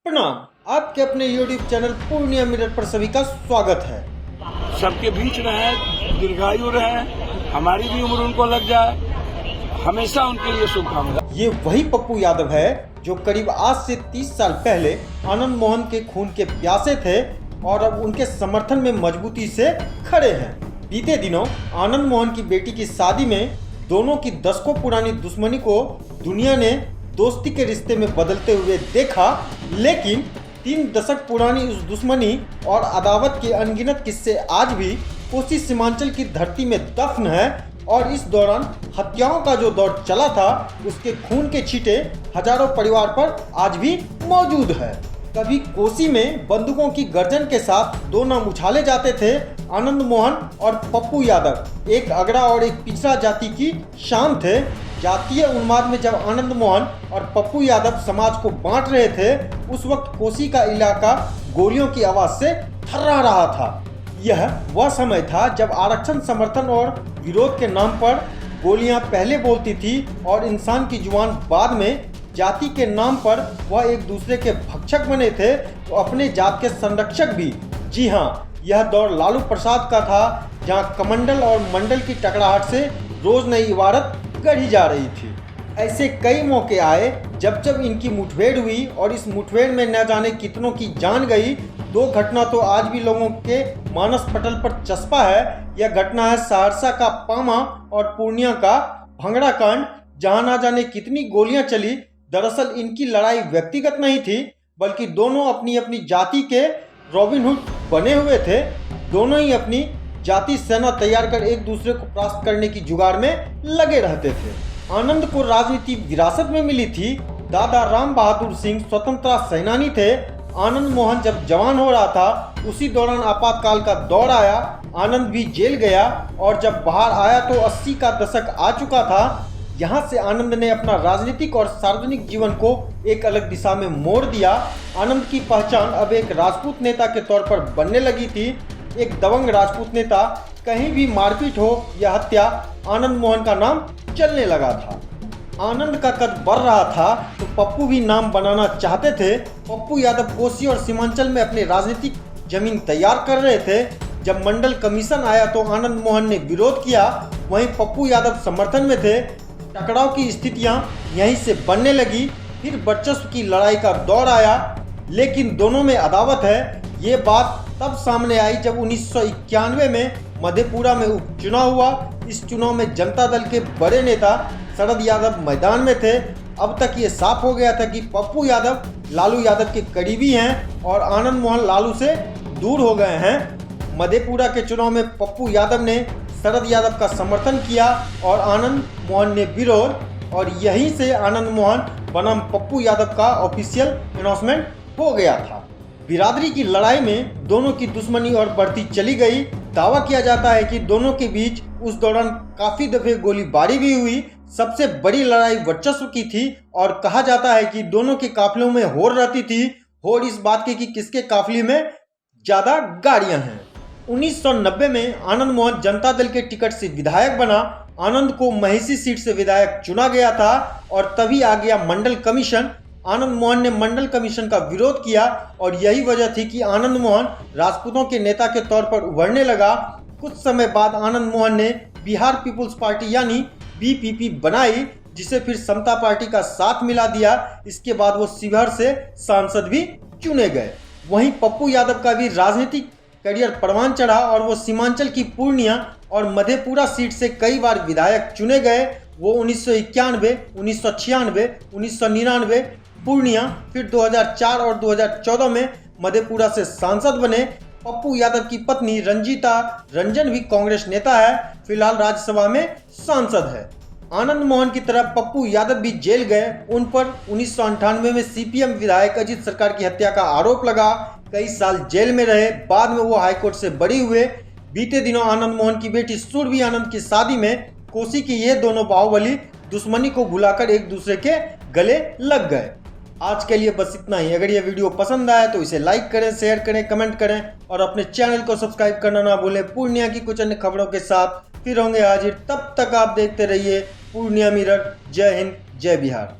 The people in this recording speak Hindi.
प्रणाम। आपके अपने YouTube चैनल पूर्णिया मिरर पर सभी का स्वागत है। सबके बीच रहे, दीर्घायु रहे, हमारी भी उम्र उनको लग जाए, हमेशा उनके लिए शुभकामना। ये वही पप्पू यादव है जो करीब आज से 30 साल पहले आनंद मोहन के खून के प्यासे थे और अब उनके समर्थन में मजबूती से खड़े हैं। बीते दिनों आनंद मोहन की बेटी की शादी में दोनों की दशकों पुरानी दुश्मनी को दुनिया ने दोस्ती के रिश्ते में बदलते हुए देखा, लेकिन 3 दशक पुरानी उस दुश्मनी और अदावत के अनगिनत किस्से आज भी कोसी सीमांचल की धरती में दफन है और इस दौरान हत्याओं का जो दौर चला था उसके खून के छींटे हजारों परिवार पर आज भी मौजूद है। कभी कोसी में बंदूकों की गर्जन के साथ दो नाम उछाले जाते थे, आनंद मोहन और पप्पू यादव। एक अगड़ा और एक पिछड़ा जाति की शान थे। जातीय उन्माद में जब आनंद मोहन और पप्पू यादव समाज को बांट रहे थे, उस वक्त कोसी का इलाका गोलियों की आवाज से थर्रा रहा था। यह वह समय था जब आरक्षण, समर्थन और विरोध के नाम पर गोलियां पहले बोलती थी और इंसान की जुबान बाद में। जाति के नाम पर वह एक दूसरे के भक्षक बने थे तो अपने जात के संरक्षक भी। जी हाँ, यह दौर लालू प्रसाद का था, जहां कमंडल और मंडल की टकराहट से रोज नई इबारत गढ़ी जा रही थी। ऐसे कई मौके आए जब इनकी मुठभेड़ हुई और इस मुठभेड़ में न जाने कितनों की जान गई। दो घटना तो आज भी लोगों के मानस पटल पर चस्पा है। यह घटना है सहरसा का पामा और पूर्णिया का भंगड़ा कांड, जहां न जाने कितनी गोलियां चली। दरअसल इनकी लड़ाई व्यक्तिगत नहीं थी, बल्कि दोनों अपनी अपनी जाति के रॉबिन हुड बने हुए थे। दोनों ही अपनी जाति सेना तैयार कर एक दूसरे को परास्त करने की जुगाड़ में लगे रहते थे। आनंद को राजनीति विरासत में मिली थी। दादा राम बहादुर सिंह स्वतंत्रता सेनानी थे। आनंद मोहन जब जवान हो रहा था, उसी दौरान आपातकाल का दौर आया। आनंद भी जेल गया और जब बाहर आया तो 80 का दशक आ चुका था। यहाँ से आनंद ने अपना राजनीतिक और सार्वजनिक जीवन को एक अलग दिशा में मोड़ दिया। आनंद की पहचान अब एक राजपूत नेता के तौर पर बनने लगी थी। एक दबंग राजपूत नेता, कहीं भी मारपीट हो या हत्या, आनंद मोहन का नाम चलने लगा था। आनंद का कद बढ़ रहा था तो पप्पू भी नाम बनाना चाहते थे। पप्पू यादव कोसी और सीमांचल में अपनी राजनीतिक जमीन तैयार कर रहे थे। जब मंडल कमीशन आया तो आनंद मोहन ने विरोध किया, वहीं पप्पू यादव समर्थन में थे। टकराव की स्थितियां यहीं से बनने लगी। फिर वर्चस्व की लड़ाई का दौर आया, लेकिन दोनों में अदावत है। ये बात तब सामने आई जब 1991 में मधेपुरा में उपचुनाव हुआ। इस चुनाव में जनता दल के बड़े नेता शरद यादव मैदान में थे। अब तक ये साफ हो गया था कि पप्पू यादव लालू यादव के करीबी हैं और आनंद मोहन लालू से दूर हो गए हैं। मधेपुरा के चुनाव में पप्पू यादव ने शरद यादव का समर्थन किया और आनंद मोहन ने विरोध, और यहीं से आनंद मोहन बनाम पप्पू यादव का ऑफिशियल अनाउंसमेंट हो गया था। बिरादरी की लड़ाई में दोनों की दुश्मनी और बढ़ती चली गई। दावा किया जाता है कि दोनों के बीच उस दौरान काफी दफे गोलीबारी भी हुई। सबसे बड़ी लड़ाई वर्चस्व की थी और कहा जाता है कि दोनों के काफिलों में होड़ रहती थी। होड़ इस बात की कि किसके काफिले में ज्यादा गाड़ियां हैं। 1990 में आनंद मोहन जनता दल के टिकट से विधायक बना। आनंद को महिषी सीट से विधायक चुना गया था और तभी आ गया मंडल कमीशन। आनंद मोहन ने मंडल कमीशन का विरोध किया और यही वजह थी कि आनंद मोहन राजपूतों के नेता के तौर पर उभरने लगा। कुछ समय बाद आनंद मोहन ने बिहार पीपुल्स पार्टी यानी बीपीपी बनाई, जिसे फिर समता पार्टी का साथ मिला दिया। इसके बाद वो शिवहर से सांसद भी चुने गए। वहीं पप्पू यादव का भी राजनीतिक करियर परवान चढ़ा और वो सीमांचल की पूर्णिया और मधेपुरा सीट से कई बार विधायक चुने गए। वो 1991, 1996, 1999 पूर्णिया, फिर 2004 और 2014 में मधेपुरा से सांसद बने। पप्पू यादव की पत्नी रंजीता रंजन भी कांग्रेस नेता है, फिलहाल राज्यसभा में सांसद है। आनंद मोहन की तरह पप्पू यादव भी जेल गए। उन पर 1998 में सीपीएम विधायक अजीत सरकार की हत्या का आरोप लगा। कई साल जेल में रहे, बाद में वो हाईकोर्ट से बरी हुए। बीते दिनों आनंद मोहन की बेटी सुरभि आनंद की शादी में कोसी की ये दोनों बाहुबली दुश्मनी को भुलाकर एक दूसरे के गले लग गए। आज के लिए बस इतना ही। अगर ये वीडियो पसंद आया तो इसे लाइक करें, शेयर करें, कमेंट करें और अपने चैनल को सब्सक्राइब करना ना भूलें। पूर्णिया की कुछ अन्य खबरों के साथ फिर होंगे हाजिर। तब तक आप देखते रहिए पूर्णिया मिरर। जय हिंद, जय बिहार।